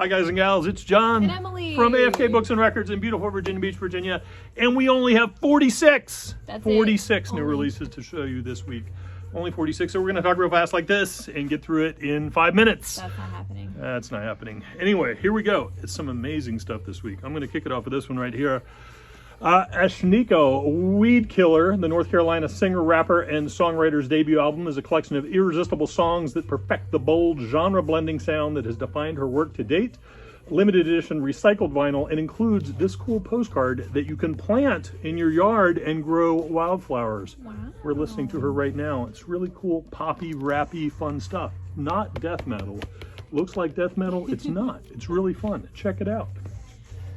Hi guys and gals, it's John and Emily from AFK Books and Records in beautiful Virginia Beach, Virginia. And we only have 46 new releases to show you this week. Only 46, so we're going to talk real fast like this and get through it in 5 minutes. That's not happening. That's not happening. Anyway, here we go. It's some amazing stuff this week. I'm going to kick it off with this one right here. Nico Weedkiller, the North Carolina singer, rapper, and songwriter's debut album, is a collection of irresistible songs that perfect the bold, genre-blending sound that has defined her work to date. Limited edition recycled vinyl, and includes this cool postcard that you can plant in your yard and grow wildflowers. Wow. We're listening to her right now. It's really cool, poppy, rappy, fun stuff. Not death metal. Looks like death metal. It's not. It's really fun. Check it out.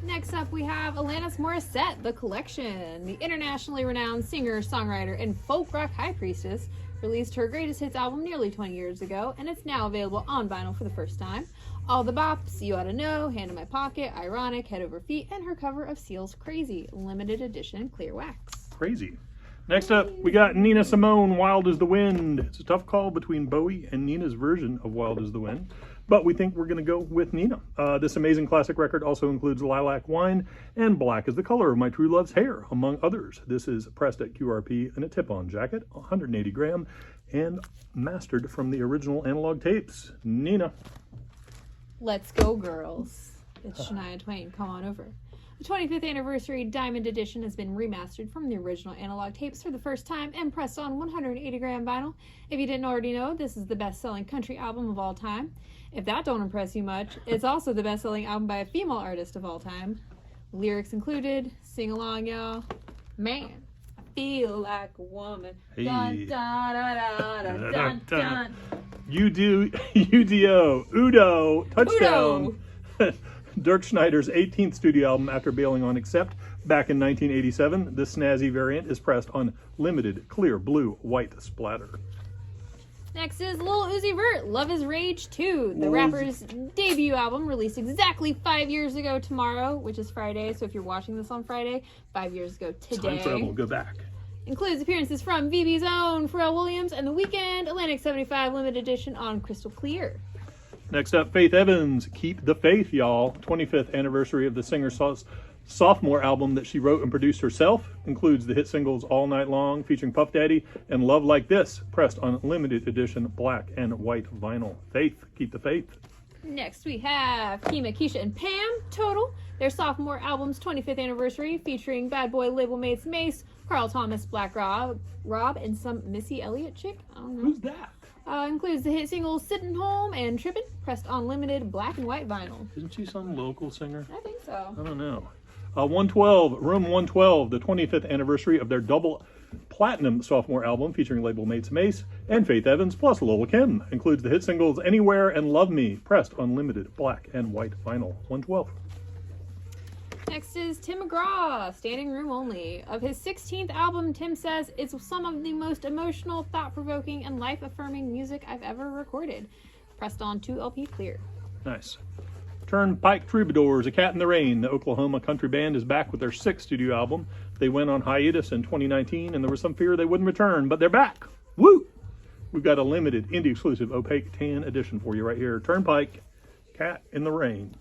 Next up, we have Alanis Morissette, The Collection. The internationally renowned singer, songwriter, and folk rock high priestess released her greatest hits album nearly 20 years ago, and it's now available on vinyl for the first time. All the Bops, You Oughta Know, Hand in My Pocket, Ironic, Head Over Feet, and her cover of Seal's Crazy, limited edition clear wax. Crazy. Next up, we got Nina Simone, Wild as the Wind. It's a tough call between Bowie and Nina's version of Wild as the Wind, but we think we're going to go with Nina. This amazing classic record also includes Lilac Wine and Black is the Color of My True Love's Hair, among others. This is pressed at QRP in a tip-on jacket, 180 gram, and mastered from the original analog tapes. Nina. Let's go, girls. It's Shania Twain. Come on over. The 25th anniversary Diamond Edition has been remastered from the original analog tapes for the first time and pressed on 180 gram vinyl. If you didn't already know, this is the best-selling country album of all time. If that don't impress you much, it's also the best-selling album by a female artist of all time. Lyrics included, sing along, y'all. Man, I feel like a woman. Hey. Dun, dun, dun, dun, dun, dun. Udo, touchdown. Dirk Schneider's 18th studio album after bailing on Accept back in 1987. This snazzy variant is pressed on limited clear blue white splatter. Next is Lil Uzi Vert, Love Is Rage 2. The rapper's debut album released exactly 5 years ago tomorrow, which is Friday, so if you're watching this on Friday, 5 years ago today. Time travel, go back. Includes appearances from VB's own Pharrell Williams and The Weeknd, Atlantic 75 limited edition on Crystal Clear. Next up, Faith Evans, Keep the Faith, y'all. 25th anniversary of the singer's sophomore album that she wrote and produced herself. Includes the hit singles All Night Long, featuring Puff Daddy, and Love Like This, pressed on limited edition black and white vinyl. Faith, keep the faith. Next we have Kim, Akisha, and Pam, Total. Their sophomore album's 25th anniversary, featuring Bad Boy label mates Mace, Carl Thomas, Black Rob, and some Missy Elliott chick. I don't know. Who's that? Includes the hit singles Sittin' Home and Trippin', pressed on limited black and white vinyl. Isn't she some local singer? I think so. I don't know. 112, Room 112, the 25th anniversary of their double platinum sophomore album featuring label mates Mace and Faith Evans plus Lil Kim. Includes the hit singles Anywhere and Love Me, pressed on limited black and white vinyl. 112. Next is Tim McGraw, Standing Room Only. Of his 16th album, Tim says, it's some of the most emotional, thought-provoking, and life-affirming music I've ever recorded. Pressed on 2 LP clear. Nice. Turnpike Troubadours, A Cat in the Rain. The Oklahoma country band is back with their 6th studio album. They went on hiatus in 2019, and there was some fear they wouldn't return, but they're back. Woo! We've got a limited, indie-exclusive, opaque tan edition for you right here. Turnpike, Cat in the Rain.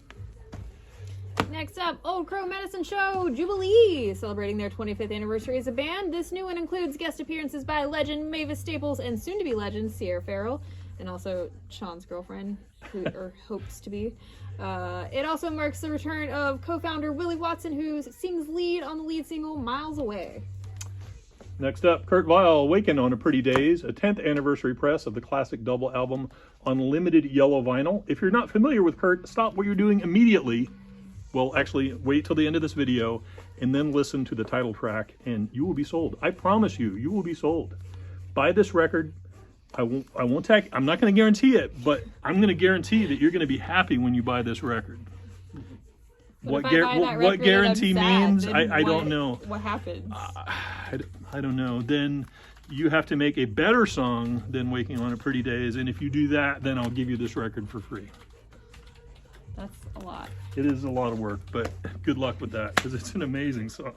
Next up, Old Crow Medicine Show, Jubilee, celebrating their 25th anniversary as a band. This new one includes guest appearances by legend Mavis Staples and soon-to-be legend Sierra Farrell, and also Sean's girlfriend, who or hopes to be. It also marks the return of co-founder Willie Watson, who sings lead on the lead single Miles Away. Next up, Kurt Vile, Wakin' on a Pretty Days, a 10th anniversary press of the classic double album on limited yellow vinyl. If you're not familiar with Kurt, stop what you're doing immediately. Well, actually, wait till the end of this video and then listen to the title track and you will be sold. I promise you, you will be sold. Buy this record. I'm not going to guarantee it, but I'm going to guarantee that you're going to be happy when you buy this record. What guarantee means, I don't know. What happens? I don't know. Then you have to make a better song than Waking on a Pretty Days, and if you do that, then I'll give you this record for free. That's a lot. It is a lot of work, but good luck with that because it's an amazing song.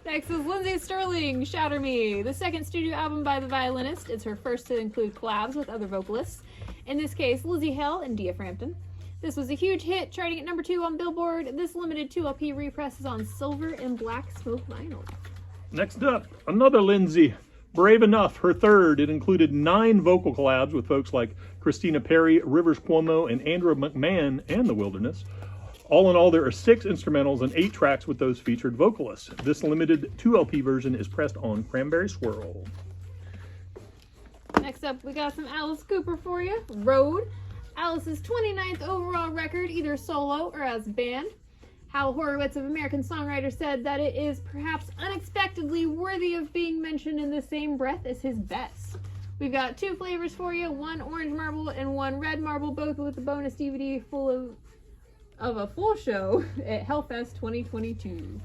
Next is Lindsay Sterling, Shatter Me, the 2nd studio album by the violinist. It's her first to include collabs with other vocalists. In this case, Lizzie Hell and Dia Frampton. This was a huge hit, charting at number 2 on Billboard. This limited 2 LP repress is on silver and black smoke vinyl. Next up, another Lindsay. Brave Enough, her third. It included 9 vocal collabs with folks like Christina Perri, Rivers Cuomo, and Andrew McMahon and The Wilderness. All in all, there are 6 instrumentals and 8 tracks with those featured vocalists. This limited 2 LP version is pressed on Cranberry Swirl. Next up, we got some Alice Cooper for you. Road. Alice's 29th overall record, either solo or as a band. Hal Horowitz of American Songwriter said that it is perhaps unexpectedly worthy of being mentioned in the same breath as his best. We've got 2 flavors for you, 1 orange marble and 1 red marble, both with a bonus DVD full of a full show at Hellfest 2022.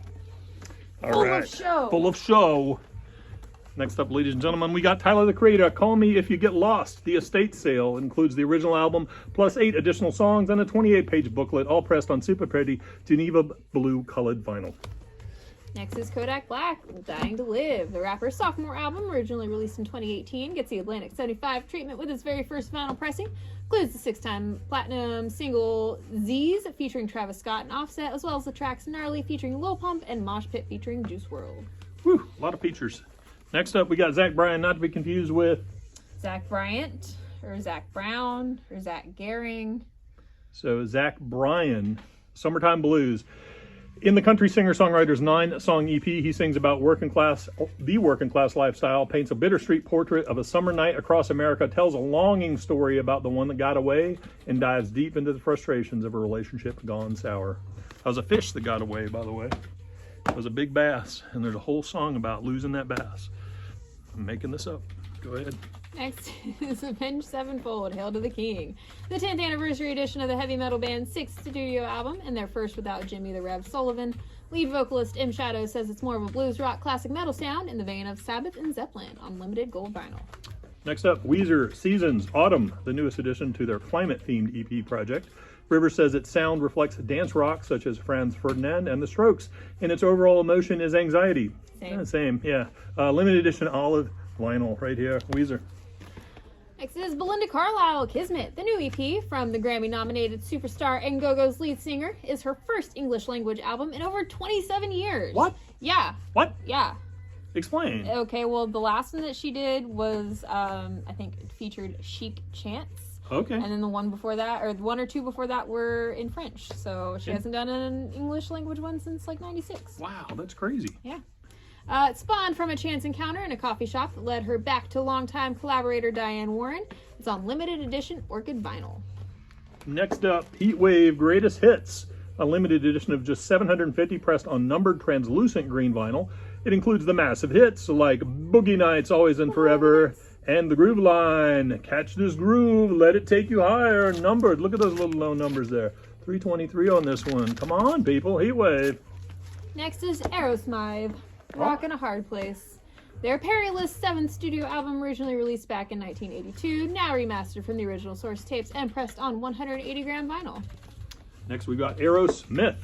All right. Full of show. Next up, ladies and gentlemen, we got Tyler the Creator, Call Me If You Get Lost. The estate sale includes the original album, plus 8 additional songs and a 28-page booklet, all pressed on super pretty Geneva blue colored vinyl. Next is Kodak Black, Dying to Live. The rapper's sophomore album, originally released in 2018, gets the Atlantic 75 treatment with its very first vinyl pressing. Includes the 6-time platinum single Z's featuring Travis Scott and Offset, as well as the tracks Gnarly featuring Lil Pump and Mosh Pit featuring Juice WRLD. Whew, a lot of features. Next up, we got Zach Bryan, not to be confused with Zach Bryant, or Zach Brown, or Zach Gehring. So Zach Bryan, Summertime Blues. In the country singer-songwriter's 9-song EP, he sings about the working class lifestyle, paints a bittersweet portrait of a summer night across America, tells a longing story about the one that got away, and dives deep into the frustrations of a relationship gone sour. That was a fish that got away, by the way. It was a big bass, and there's a whole song about losing that bass. I'm making this up. Go ahead. Next is Avenge Sevenfold, Hail to the King. The 10th anniversary edition of the heavy metal band's 6th studio album, and their first without Jimmy the Rev Sullivan. Lead vocalist M. Shadow says it's more of a blues rock classic metal sound in the vein of Sabbath and Zeppelin on limited gold vinyl. Next up, Weezer, Seasons, Autumn, the newest addition to their climate-themed EP project. Rivers says its sound reflects dance rock such as Franz Ferdinand and The Strokes, and its overall emotion is anxiety. Same, yeah. Limited edition olive vinyl right here, Weezer. Next is Belinda Carlisle, Kismet. The new EP from the Grammy-nominated superstar and Go-Go's lead singer is her first English-language album in over 27 years. What? Yeah. What? Yeah. Explain. Okay, well, the last one that she did was, I think it featured Chic Chants. Okay. And then the one before that, or 1 or 2 before that, were in French. So she hasn't done an English language one since like 96. Wow, that's crazy. Yeah. It spawned from a chance encounter in a coffee shop that led her back to longtime collaborator Diane Warren. It's on limited edition Orchid vinyl. Next up, Heatwave Greatest Hits, a limited edition of just 750 pressed on numbered translucent green vinyl. It includes the massive hits like Boogie Nights, Always and Forever, and The Groove Line. Catch this groove, let it take you higher. Numbered, look at those little low numbers there. 323 on this one. Come on, people, Heatwave. Next is Aerosmibe, Rockin' a Hard Place. Their Perilous 7th studio album, originally released back in 1982, now remastered from the original source tapes and pressed on 180-gram vinyl. Next we got Aerosmith,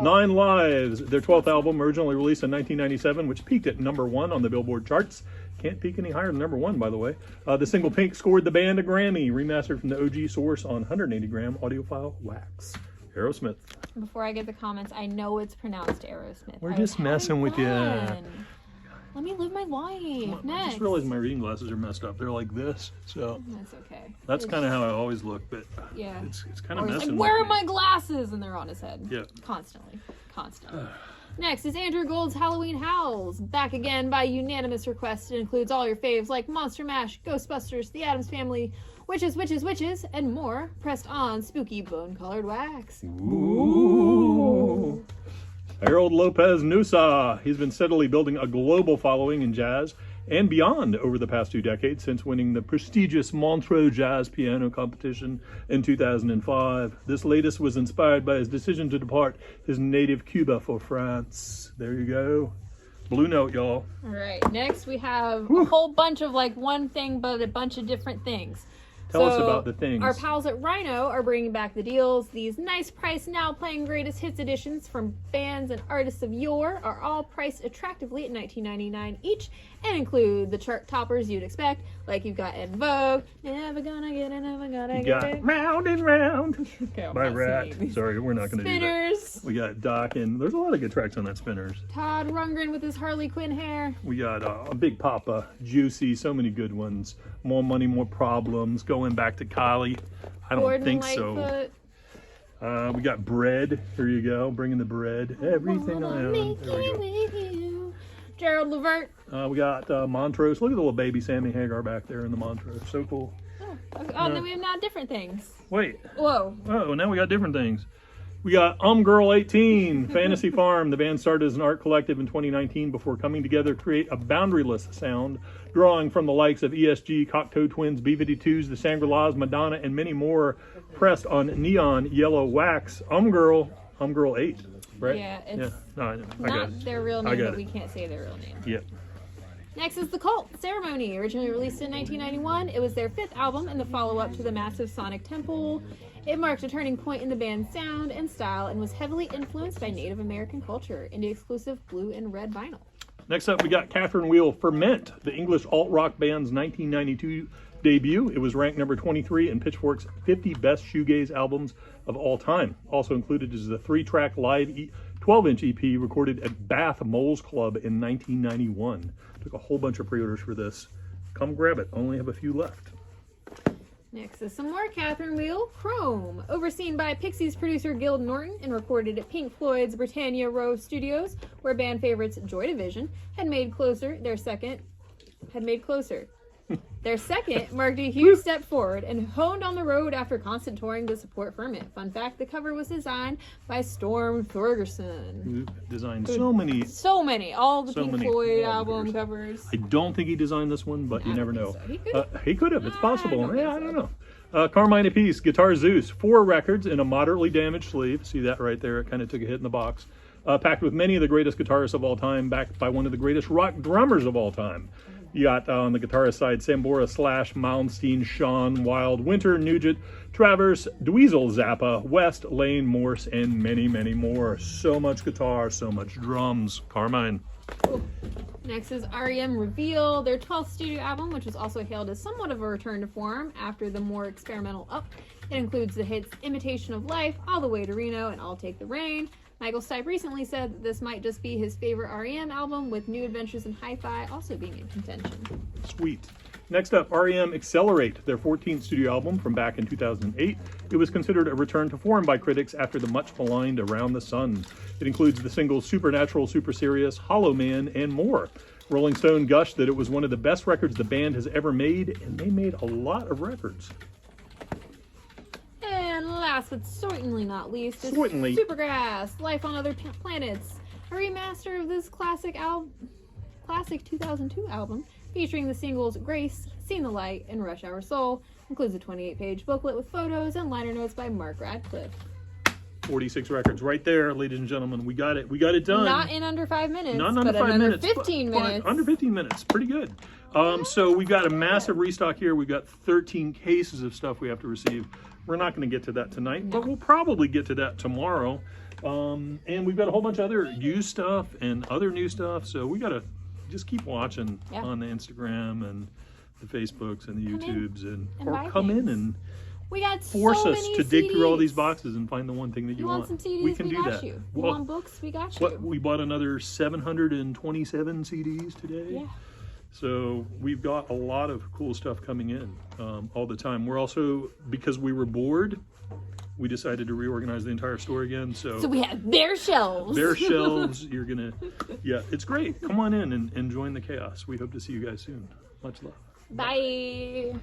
9 Lives, their 12th album, originally released in 1997, which peaked at number 1 on the Billboard charts. Can't peak any higher than number 1, by the way. The single Pink scored the band a Grammy, remastered from the OG source on 180-gram audiophile wax. Aerosmith. Before I get the comments, I know it's pronounced Aerosmith. We're just messing with you. Let me live my life. I Next. just realized my reading glasses are messed up. They're like this, so That's okay. that's kind of how I always look. But Yeah. it's kind of Or he's messing. like, where are with my me. glasses? And they're on his head. Yeah. Constantly. Next is Andrew Gould's Halloween Howls. Back again by unanimous request. It includes all your faves like Monster Mash, Ghostbusters, The Addams Family, Witches, and more, pressed on spooky bone-colored wax. Ooh. Harold Lopez Nusa. He's been steadily building a global following in jazz and beyond over the past 2 decades since winning the prestigious Montreux Jazz Piano Competition in 2005. This latest was inspired by his decision to depart his native Cuba for France. There you go. Blue Note, y'all. All right, next we have a whole bunch of like one thing but a bunch of different things. Tell us about the things. Our pals at Rhino are bringing back the deals. These nice price, now playing greatest hits editions from bands and artists of yore are all priced attractively at $19.99 each and include the chart toppers you'd expect, like you've got En Vogue, Never Gonna Get It, Never Gonna You Get got It. Round and Round Okay, by Rat. Sorry, we're not going to do that. Spinners. We got Doc, and there's a lot of good tracks on that Spinners. Todd Rundgren with his Harley Quinn hair. We got a Big Papa, Juicy, so many good ones. More Money, More Problems, Going Back to Kylie. I don't Gordon think Lightfoot. so. We got Bread. Here you go, bringing the bread. Everything I Wanna own. make There we it go. with you. Gerald Levert. We got Montrose. Look at the little baby Sammy Hagar back there in the Montrose. So cool. Oh, okay. And then we have now different things. Wait. Whoa. Oh, now we got different things. We got Girl 18, Fantasy Farm. The band started as an art collective in 2019 before coming together to create a boundaryless sound, drawing from the likes of ESG, Cocteau Twins, B-52s, the Shangri-Las, Madonna, and many more, pressed on neon yellow wax. Girl 8, right? Yeah, it's No, I got not it. their real I name, got but it. we can't say their real name. Yep. Next is The Cult Ceremony, originally released in 1991. It was their fifth album and the follow-up to the massive Sonic Temple. It marked a turning point in the band's sound and style and was heavily influenced by Native American culture in the exclusive blue and red vinyl. Next up, we got Catherine Wheel, Ferment, the English alt-rock band's 1992 debut. It was ranked number 23 in Pitchfork's 50 Best Shoegaze Albums of All Time. Also included is the 3-track live 12-inch EP recorded at Bath Moles Club in 1991. Took a whole bunch of pre-orders for this. Come grab it. Only have a few left. Next is some more Catherine Wheel, Chrome. Overseen by Pixies producer Gil Norton and recorded at Pink Floyd's Britannia Row Studios, where band favorites Joy Division had made Closer. Their second marked a huge step forward and honed on the road after constant touring to support Ferment. Fun fact, the cover was designed by Storm Thorgerson. Who designed so many. All the So Pink many Floyd album album covers. I don't think he designed this one, but you I never don't know. think so. He could have. It's possible. don't Yeah, I think don't know. Carmine Apiece, Guitar Zeus, 4 records in a moderately damaged sleeve. See that right there? It kind of took a hit in the box. Packed with many of the greatest guitarists of all time, backed by one of the greatest rock drummers of all time. You got on the guitarist side Sambora, Slash, Malmsteen, Sean, Wild, Winter, Nugent, Travers, Dweezil, Zappa, West, Lane, Morse, and many, many more. So much guitar, so much drums. Carmine. Next is REM Reveal, their 12th studio album, which was also hailed as somewhat of a return to form after the more experimental Up. It includes the hits Imitation of Life, All the Way to Reno, and I'll Take the Rain. Michael Stipe recently said that this might just be his favorite REM album, with New Adventures in Hi-Fi also being in contention. Sweet. Next up, REM Accelerate, their 14th studio album from back in 2008. It was considered a return to form by critics after the much maligned Around the Sun. It includes the singles Supernatural, Super Serious, Hollow Man, and more. Rolling Stone gushed that it was one of the best records the band has ever made, and they made a lot of records. And last but certainly not least is Supergrass, Life on Other Planets, a remaster of this classic 2002 album featuring the singles Grace, Seen the Light, and Rush Hour Soul. Includes a 28-page booklet with photos and liner notes by Mark Radcliffe. 46 records right there, ladies and gentlemen. We got it. We got it done. Not in under 5 minutes, Not under but 5 in under minutes. 15 minutes. But under 15 minutes. Pretty good. So we've got a massive restock here. We've got 13 cases of stuff we have to receive. We're not going to get to that tonight, but we'll probably get to that tomorrow. And we've got a whole bunch of other used stuff and other new stuff. So we got to just keep watching on the Instagram and the Facebooks and the YouTubes, or come in and we got force so us many to dig CDs. through all these boxes and find the one thing that you want. Some CDs? We can do got that. You Well, want books? We got you. we bought another 727 CDs today. Yeah. So we've got a lot of cool stuff coming in all the time. We're also, because we were bored, we decided to reorganize the entire store again. So we have bare shelves. Bare shelves. You're gonna, it's great. Come on in and join the chaos. We hope to see you guys soon. Much love. Bye.